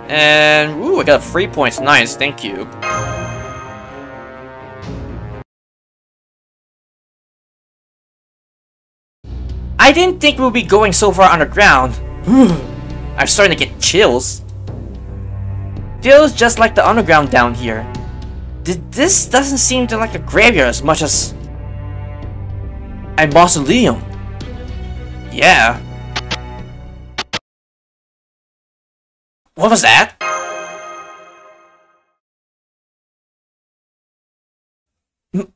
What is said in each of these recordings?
And, ooh, I got 3 points. Nice, thank you. I didn't think we'd be going so far underground. I'm starting to get chills. Feels just like the underground down here. This doesn't seem to like a graveyard as much as a mausoleum. Yeah. What was that?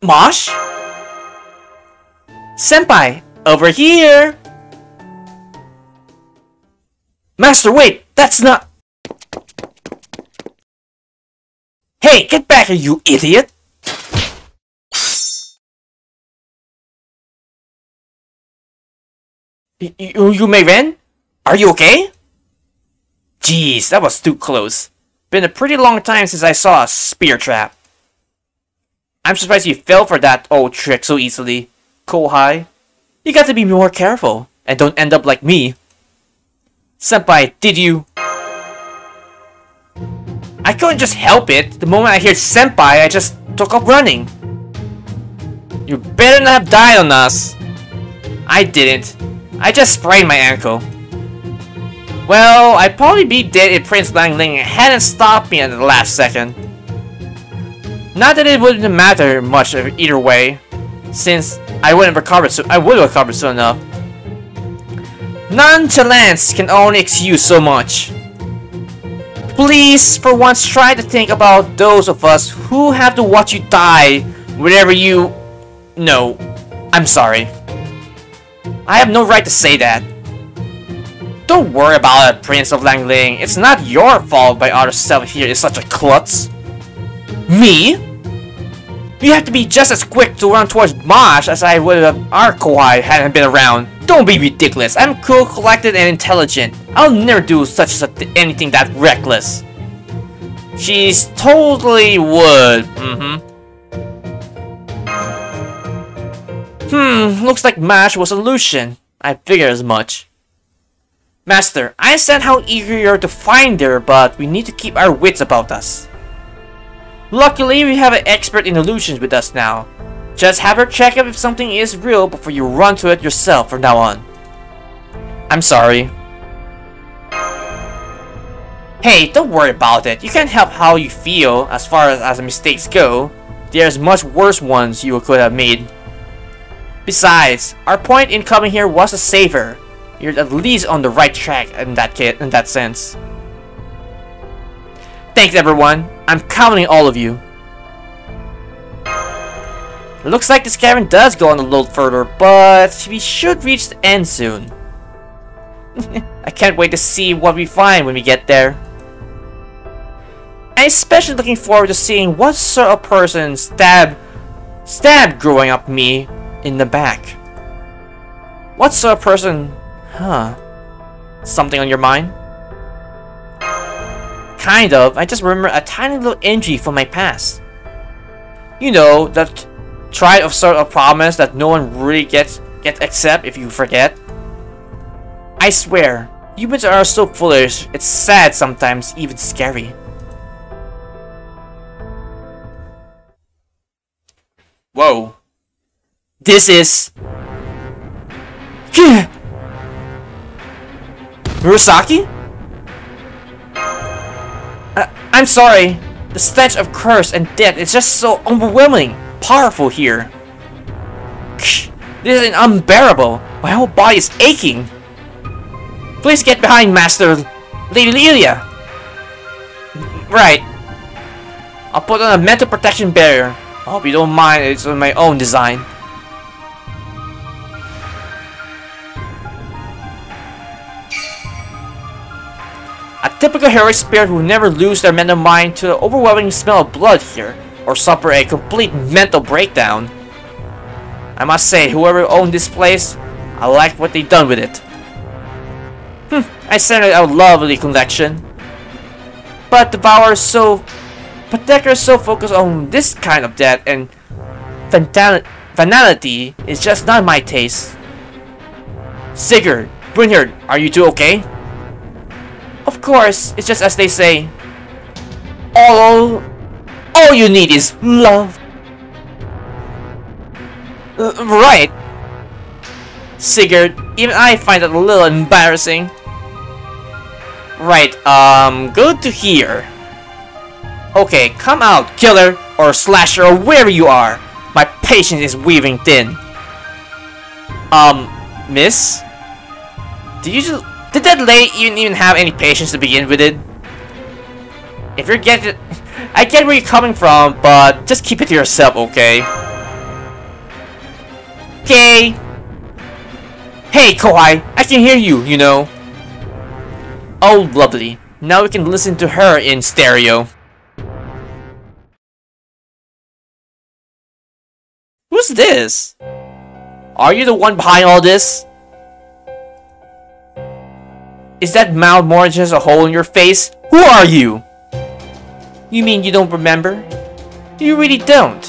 Mosh? Senpai, over here! Master, wait! That's not... Hey, get back here, you idiot! You Mayren? Are you okay? Jeez, that was too close. Been a pretty long time since I saw a spear trap. I'm surprised you fell for that old trick so easily, Kohai. You got to be more careful, and don't end up like me. Senpai, did you... I couldn't just help it. The moment I heard Senpai, I just took off running. You better not have died on us. I didn't. I just sprained my ankle. Well, I'd probably be dead if Prince Langling hadn't stopped me at the last second. Not that it wouldn't matter much either way, since I wouldn't recover I would have recovered soon enough. Nonchalance can only excuse so much. Please, for once, try to think about those of us who have to watch you die whenever you... No, I'm sorry. I have no right to say that. Don't worry about it, Prince of Langling. It's not your fault my other self here is such a klutz. Me? You have to be just as quick to run towards Mosh as I would have our Kohai hadn't been around. Don't be ridiculous. I'm cool, collected, and intelligent. I'll never do anything that reckless. She's totally would. Looks like Mash was a illusion. I figured as much. Master, I understand how eager you're to find her, but we need to keep our wits about us. Luckily, we have an expert in illusions with us now. Just have her check if something is real before you run to it yourself from now on. I'm sorry. Hey, don't worry about it. You can't help how you feel as far as mistakes go. There's much worse ones you could have made. Besides, our point in coming here was to save her. You're at least on the right track in that sense. Thanks everyone. I'm counting all of you. Looks like this cavern does go on a little further, but we should reach the end soon. I can't wait to see what we find when we get there. I'm especially looking forward to seeing what sort of person stabbed growing up me in the back. What sort of person? Huh. Something on your mind? Kind of. I just remember a tiny little injury from my past. You know, that tried of sort of promise that no one really gets except if you forget. I swear, humans are so foolish, it's sad sometimes, even scary. Whoa. This is... Murasaki? I'm sorry. The stench of curse and death is just so overwhelming, powerful here. This is unbearable. My whole body is aching. Please get behind, Master Lady Lilia. Right. I'll put on a mental protection barrier. I hope you don't mind, it's on my own design. A typical heroic spirit who never lose their mental mind to the overwhelming smell of blood here, or suffer a complete mental breakdown. I must say, whoever owned this place, I liked what they done with it. I sent it a lovely collection. But Devour is so... Decker is so focused on this kind of death, and finality is just not my taste. Sigurd, Brynhard, are you two okay? Of course, it's just as they say. All you need is love. Right. Sigurd, even I find that a little embarrassing. Right, good to hear. Okay, come out, killer, or slasher, or wherever you are. My patience is weaving thin. Miss? Did that lady even have any patience to begin with it? If you're getting... I get where you're coming from, but just keep it to yourself, okay? Okay. Hey, Kohai, I can hear you, you know. Oh, lovely. Now we can listen to her in stereo. Who's this? Are you the one behind all this? Is that mouth more than just a hole in your face? Who are you? You mean you don't remember? You really don't.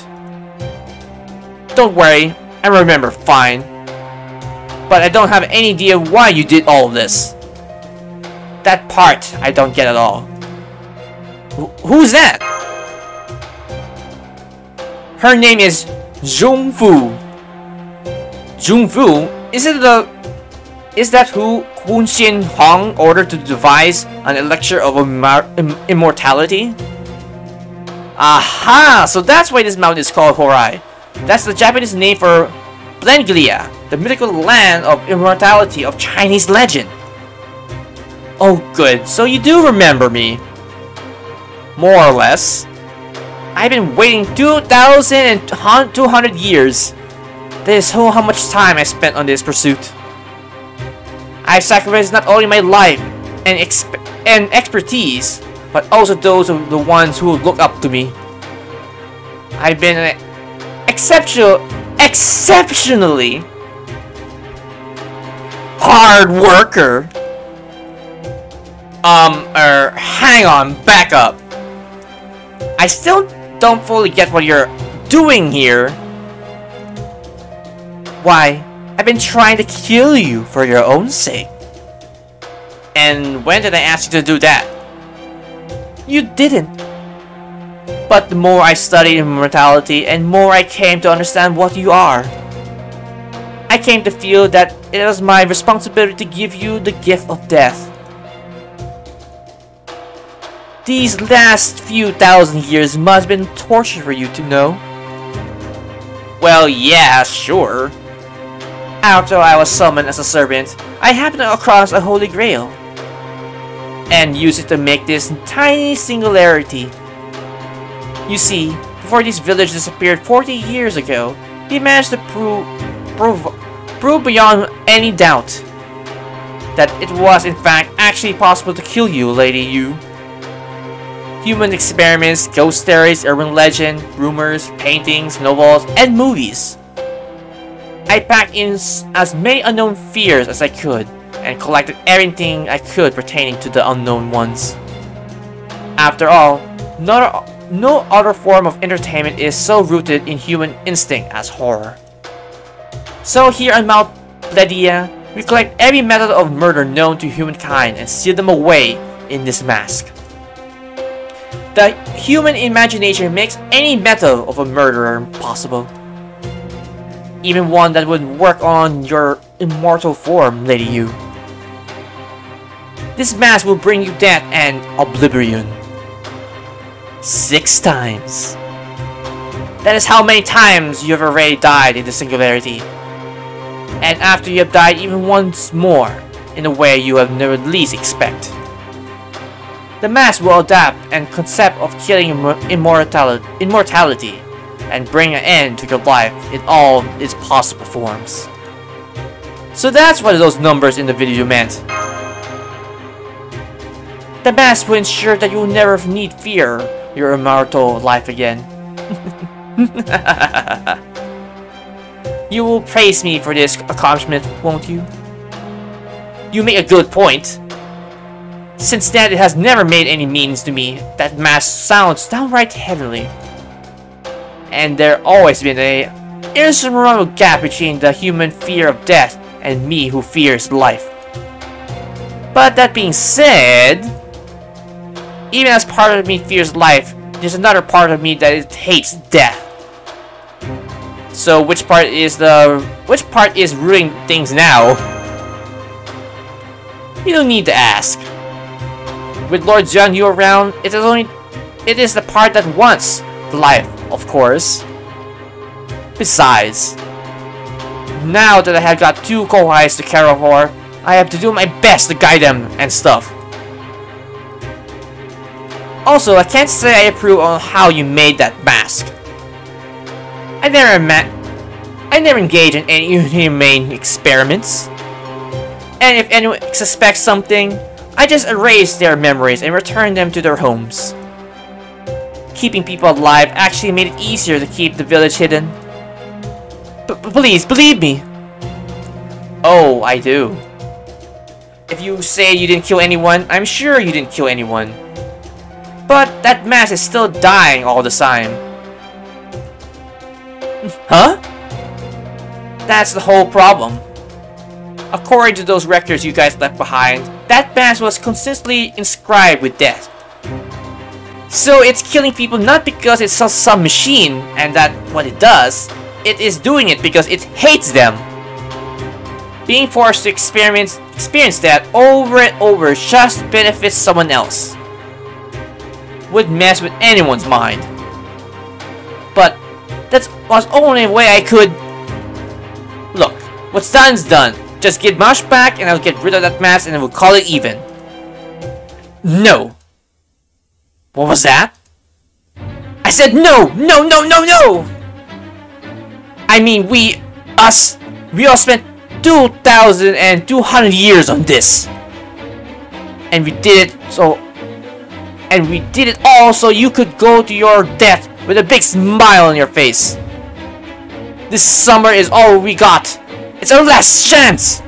Don't worry, I remember fine. But I don't have any idea why you did all of this. That part, I don't get at all. Who's that? Her name is Jungfu. Jungfu? Is that who Kun Xin Hong ordered to devise an elixir of immortality? Aha! So that's why this mountain is called Horai. That's the Japanese name for Blenglia, the mythical land of immortality of Chinese legend. Oh good, so you do remember me. More or less. I've been waiting 2,200 years. That is how much time I spent on this pursuit. I've sacrificed not only my life and expertise, but also those of the ones who look up to me. I've been an exceptionally hard worker. Hang on, back up. I still don't fully get what you're doing here. Why, I've been trying to kill you for your own sake. And when did I ask you to do that? You didn't. But the more I studied immortality, and more I came to understand what you are. I came to feel that it was my responsibility to give you the gift of death. These last few thousand years must have been torture for you to know. Well, yeah, sure. After I was summoned as a servant, I happened across a holy grail and used it to make this tiny singularity. You see, before this village disappeared 40 years ago, he managed to prove beyond any doubt that it was in fact actually possible to kill you, Lady Yu. Human experiments, ghost stories, urban legend, rumors, paintings, novels, and movies. I packed in as many unknown fears as I could, and collected everything I could pertaining to the unknown ones. After all, no other form of entertainment is so rooted in human instinct as horror. So here on Mount Bledia, we collect every method of murder known to humankind and seal them away in this mask. The human imagination makes any method of a murderer possible. Even one that would work on your immortal form, Lady Yu. This mask will bring you death and oblivion. 6 times. That is how many times you have already died in the Singularity. And after you have died even once more, in a way you have never least expect. The mask will adapt and concept of killing immortality and bring an end to your life in all its possible forms. So that's what those numbers in the video meant. The mask will ensure that you will never need fear your immortal life again. You will praise me for this accomplishment, won't you? You make a good point. Since that it has never made any meanings to me, that mask sounds downright heavenly. And there always been a insurmountable gap between the human fear of death and me who fears life. But that being said, even as part of me fears life, there's another part of me that hates death. So which part is ruining things now? You don't need to ask. With Lord Jiangyu around, it is the part that wants the life, of course. Besides, now that I have got 2 kohais to care for, I have to do my best to guide them and stuff. Also, I can't say I approve on how you made that mask. I never engage in any inhumane experiments. And if anyone suspects something, I just erase their memories and return them to their homes. Keeping people alive actually made it easier to keep the village hidden. Please, believe me. Oh, I do. If you say you didn't kill anyone, I'm sure you didn't kill anyone. But that mask is still dying all the time. Huh? That's the whole problem. According to those records you guys left behind, that mask was consistently inscribed with death. So it's killing people not because it's some machine and that what it does, it is doing it because it hates them. Being forced to experience that over and over just benefits someone else. Would mess with anyone's mind. But that was the only way I could. Look, what's done is done. Just get Mosh back and I'll get rid of that mask and we'll call it even. No. What was that? I said no! No, no, no, no! I mean we all spent 2,200 years on this. And we did it all so you could go to your death with a big smile on your face. This summer is all we got. It's our last chance!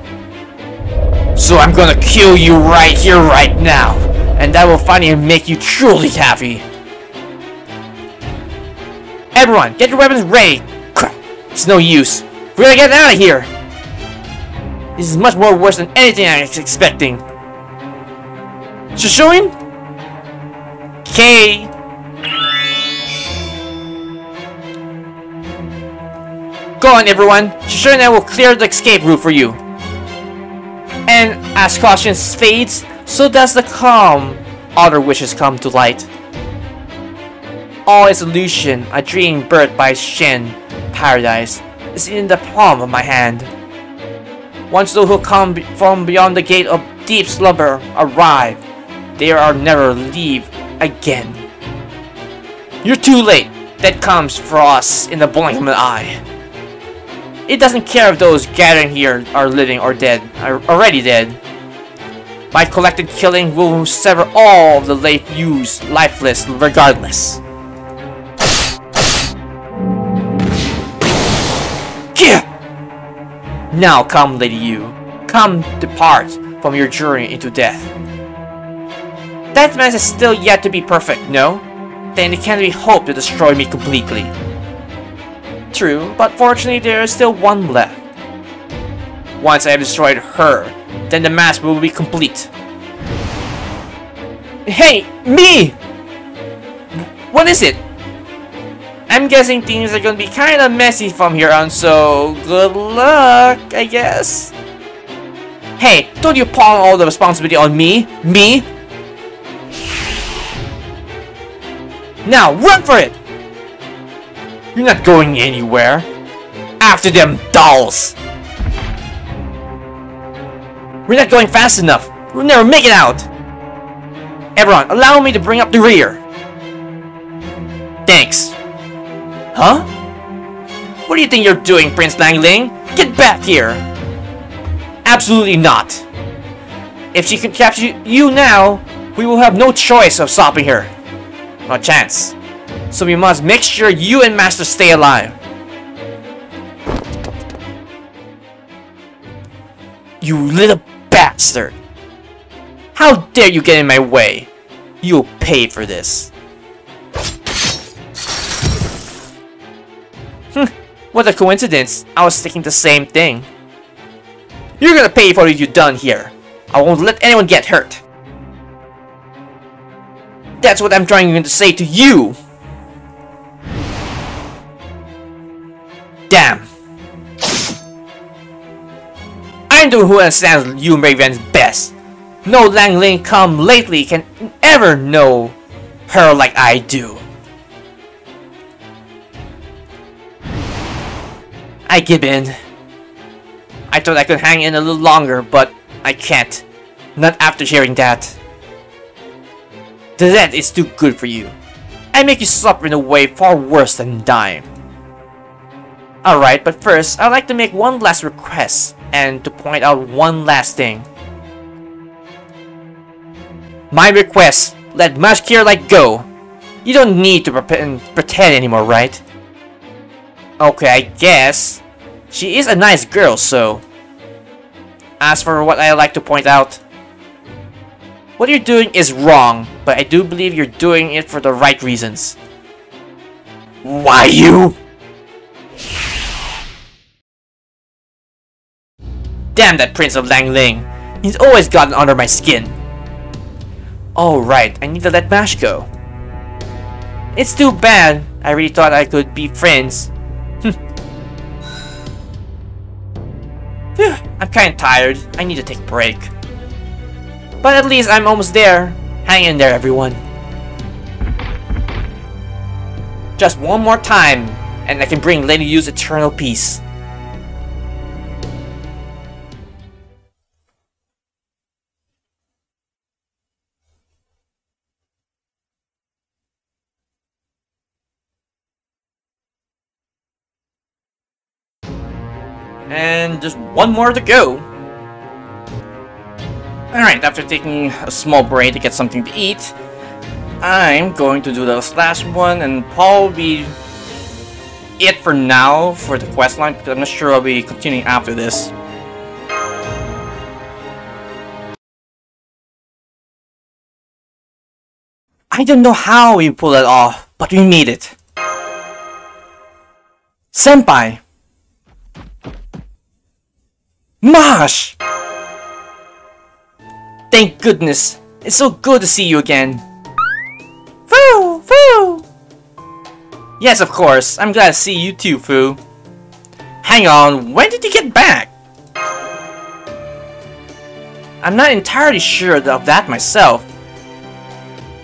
So I'm gonna kill you right here, right now. And that will finally make you truly happy. Everyone, get your weapons ready! Crap, it's no use. We're gonna get out of here! This is much more worse than anything I was expecting. Shushuin? Okay. Go on, everyone. Shushuin and I will clear the escape route for you. And as caution fades, so does the calm. Other wishes come to light. All is illusion, a dream birthed by Shen. Paradise is in the palm of my hand. Once those who come from beyond the gate of deep slumber arrive, they are never leave again. You're too late. That comes for us in the blink of an eye. It doesn't care if those gathering here are living or dead, are already dead. My collected killing will sever all of the late used lifeless regardless. Now come, Lady Yu. Come depart from your journey into death. That mask is still yet to be perfect, no? Then it can't be hoped to destroy me completely. True, but fortunately there is still one left. Once I have destroyed her, then the mask will be complete. Hey, me! What is it? I'm guessing things are gonna be kinda messy from here on, so good luck, I guess. Hey, don't you pawn all the responsibility on me? Me? Now, run for it! You're not going anywhere. After them dolls! We're not going fast enough. We'll never make it out. Everyone, allow me to bring up the rear. Thanks. Huh? What do you think you're doing, Prince Langling? Get back here! Absolutely not. If she can capture you now, we will have no choice of stopping her. No chance. So we must make sure you and Master stay alive. You little bastard! How dare you get in my way? You'll pay for this. What a coincidence. I was thinking the same thing. You're gonna pay for what you've done here. I won't let anyone get hurt. That's what I'm trying to say to you. Damn. I'm the one who understands you Ravens best. No Langling come lately can ever know her like I do. I give in. I thought I could hang in a little longer, but I can't. Not after hearing that. The death is too good for you. I make you suffer in a way far worse than dying. Alright, but first, I'd like to make one last request and to point out one last thing. My request, let Mashkir like go. You don't need to pretend anymore, right? Okay, I guess. She is a nice girl, so... As for what I like to point out, what you're doing is wrong, but I do believe you're doing it for the right reasons. Why you? Damn that Prince of Langling. He's always gotten under my skin. Oh right, I need to let Mash go. It's too bad. I really thought I could be friends. I'm kinda tired. I need to take a break. But at least I'm almost there. Hang in there, everyone. Just one more time, and I can bring Lady Yu's eternal peace. And just one more to go. Alright, after taking a small break to get something to eat, I'm going to do this last one and probably it for now for the quest line, because I'm not sure I'll be continuing after this. I don't know how we pulled it off, but we made it. Senpai! Mosh! Thank goodness! It's so good to see you again! Foo! Foo! Yes, of course. I'm glad to see you too, Foo. Hang on, when did you get back? I'm not entirely sure of that myself.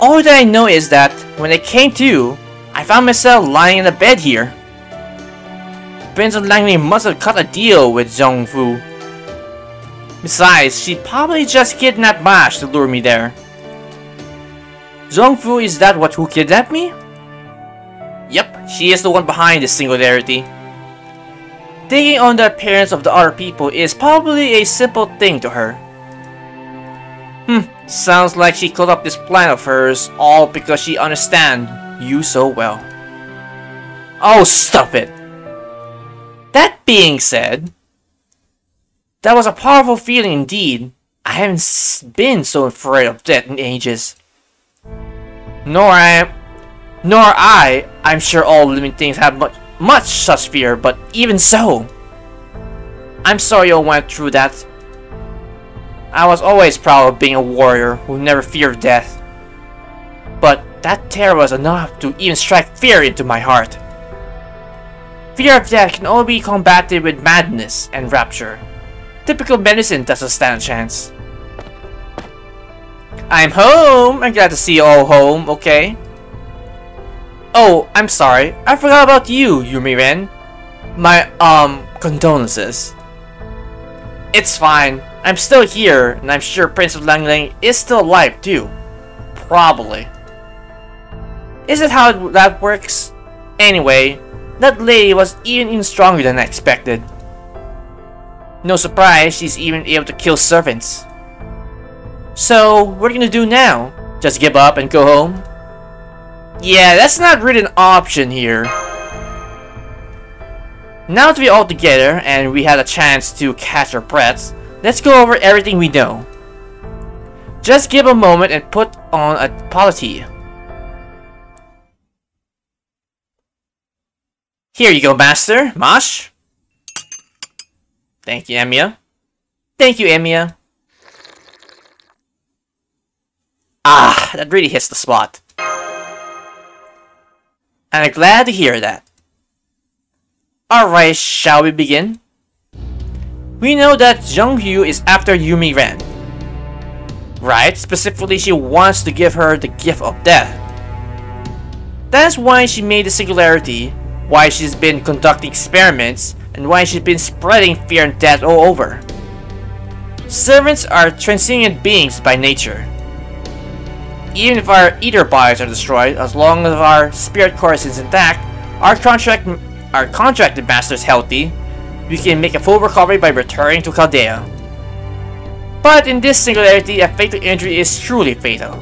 All that I know is that when I came to, I found myself lying in a bed here. Prince of Langling must have cut a deal with Zhongfu. Besides, she probably just kidnapped Mash to lure me there. Zhongfu, is that who kidnapped me? Yep, she is the one behind this singularity. Taking on the appearance of the other people is probably a simple thing to her. Sounds like she cooked up this plan of hers all because she understands you so well. Oh, stop it! That being said, that was a powerful feeling indeed. I haven't been so afraid of death in ages. Nor I. I'm sure all living things have much such fear, but even so, I'm sorry you went through that. I was always proud of being a warrior who never feared death. But that terror was enough to even strike fear into my heart. Fear of death can only be combated with madness and rapture. Typical medicine doesn't stand a chance. I'm home! I'm glad to see you all home, okay? Oh, I'm sorry. I forgot about you, Yumi-ren. My, condolences. It's fine. I'm still here, and I'm sure Prince of Langling is still alive, too. Probably. Is it how that works? Anyway, that lady was even stronger than I expected. No surprise, she's even able to kill servants. So, what are you gonna do now? Just give up and go home? Yeah, that's not really an option here. Now that we're all together and we had a chance to catch our breaths, let's go over everything we know. Just give a moment and put on a polity. Here you go, Master. Mosh. Thank you, Emiya. Thank you, Emiya. Ah, that really hits the spot. And I'm glad to hear that. Alright, shall we begin? We know that Jungyu is after Yumi Ren. Right? Specifically, she wants to give her the gift of death. That's why she made the Singularity, why she's been conducting experiments, and why she's been spreading fear and death all over. Servants are transcendent beings by nature. Even if our ether bodies are destroyed, as long as our spirit core is intact, our contracted master is healthy, we can make a full recovery by returning to Chaldea. But in this Singularity, a fatal injury is truly fatal.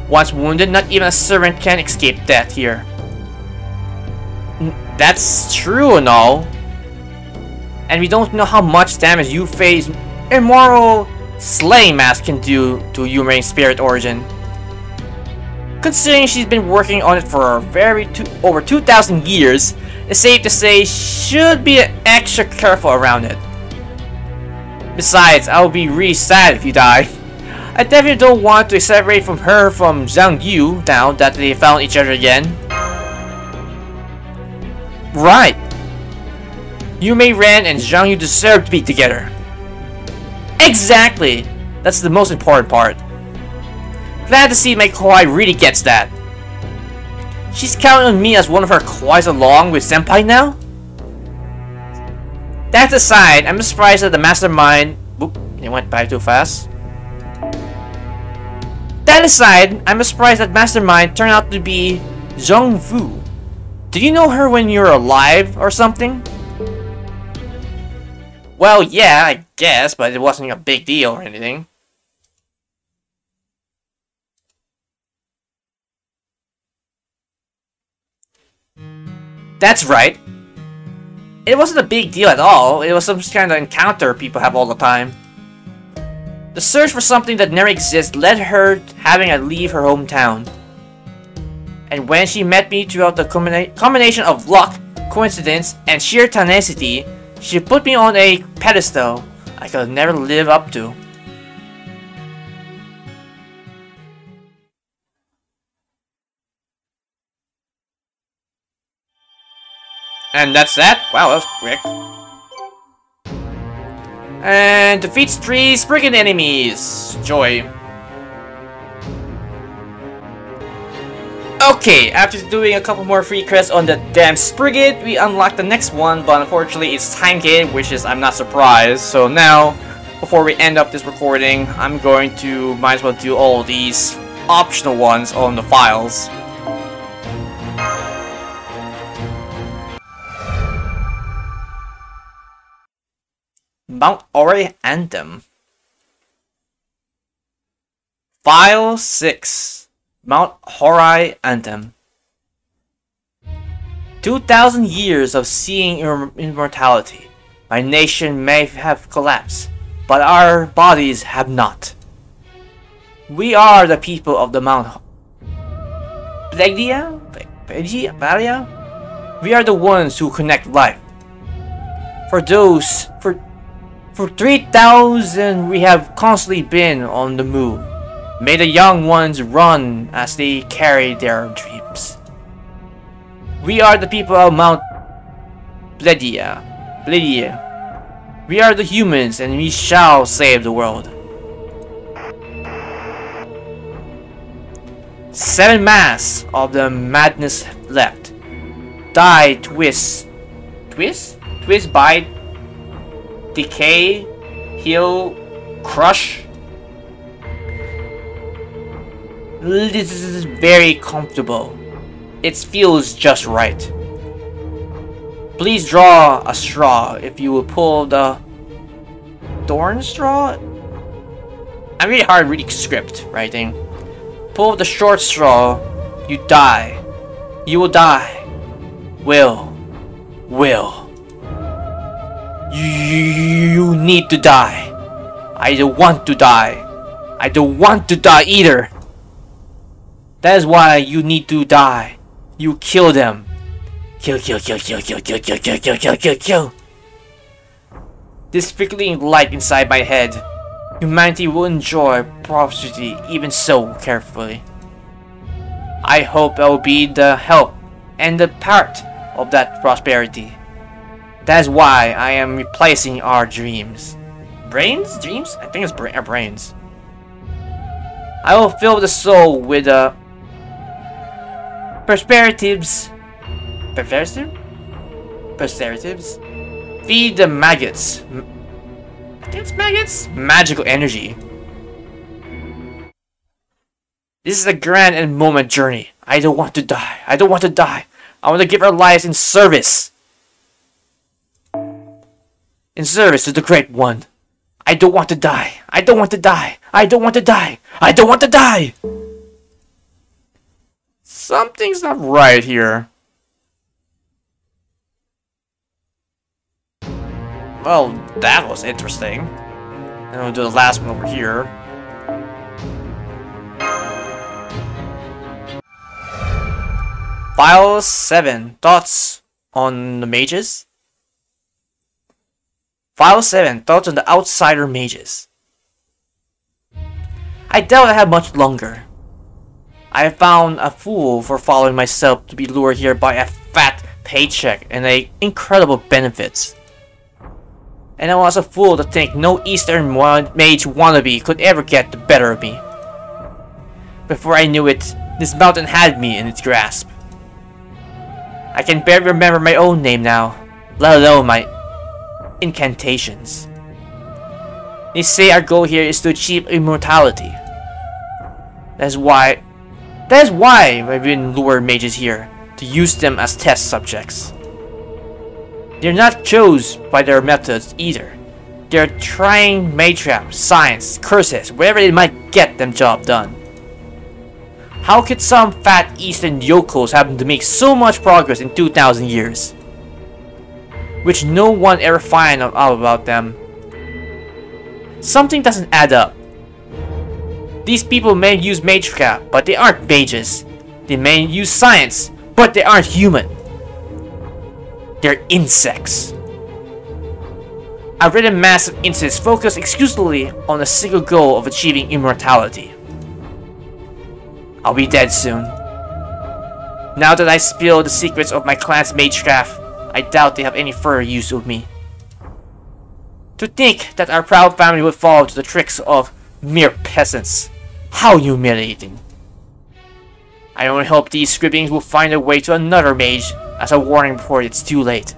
Once wounded, not even a servant can escape death here. That's true and all. And we don't know how much damage Yufei's immoral slaying mask can do to Yumi's spirit origin. Considering she's been working on it for over 2,000 years, it's safe to say she should be extra careful around it. Besides, I would be really sad if you die. I definitely don't want to separate from her from Zhang Yu now that they found each other again. Right. Yumi Ren and Zhang Yu deserve to be together. Exactly! That's the most important part. Glad to see my kawaii really gets that. She's counting on me as one of her kawaiis along with Senpai now? That aside, I'm surprised that the mastermind... Oop, it went by too fast. That aside, I'm surprised that mastermind turned out to be Zhong Fu. Did you know her when you were alive or something? Well, yeah, I guess, but it wasn't a big deal or anything. That's right. It wasn't a big deal at all. It was some kind of encounter people have all the time. The search for something that never exists led her having to leave her hometown. And when she met me throughout the combination of luck, coincidence, and sheer tenacity, she put me on a pedestal I could never live up to. And that's that? Wow, that was quick. And defeats 3 brigand enemies. Joy. Okay, after doing a couple more free quests on the damn Sprigid, we unlocked the next one, but unfortunately it's time gated, which is I'm not surprised. So now, before we end up this recording, I'm going to might as well do all these optional ones on the files. Mount Ori Anthem. File 6. Mount Horai Anthem. 2,000 years of seeing immortality. My nation may have collapsed, but our bodies have not. We are the people of the Mount Plegdia? We are the ones who connect life. For 3,000 we have constantly been on the move. May the young ones run as they carry their dreams. We are the people of Mount Plegdia. We are the humans and we shall save the world. 7 masks of the madness left. Die, twist, bite, decay, heal, crush. This is very comfortable. It feels just right. Please draw a straw if you will pull the thorn straw. I'm really hard reading script writing. Pull the short straw, you die. You will die. Will. You need to die. I don't want to die. I don't want to die either. That is why you need to die. You kill them. Kill. This flickering light inside my head. humanity will enjoy prosperity even so carefully. I hope I will be the help and the part of that prosperity. That is why I am replacing our dreams. Brains? Dreams? I think it's our brains. I will fill the soul with perspectives. Perspectives? Feed the maggots. I think it's maggots? Magical energy. This is a grand and moment journey. I don't want to die. I don't want to die. I want to give our lives in service. In service to the Great One. I don't want to die. I don't want to die. I don't want to die. I don't want to die. Something's not right here. Well, that was interesting. And we'll do the last one over here. File 7. Thoughts on the mages? File 7. Thoughts on the outsider mages. I doubt I have much longer. I have found a fool for following myself to be lured here by a fat paycheck and incredible benefits. And I was a fool to think no Eastern mage wannabe could ever get the better of me. Before I knew it, this mountain had me in its grasp. I can barely remember my own name now, let alone my incantations. They say our goal here is to achieve immortality. That is why I've been lured mages here, to use them as test subjects. They're not chosen by their methods either. They're trying mage traps, science, curses, wherever they might get them job done. How could some fat Eastern yokels happen to make so much progress in 2,000 years? Which no one ever find out about them. Something doesn't add up. These people may use magecraft, but they aren't mages. They may use science, but they aren't human. They're insects. I've written massive insects focused exclusively on a single goal of achieving immortality. I'll be dead soon. Now that I spill the secrets of my clan's magecraft, I doubt they have any further use of me. To think that our proud family would fall to the tricks of mere peasants. How humiliating. I only hope these scribblings will find their way to another mage as a warning before it's too late.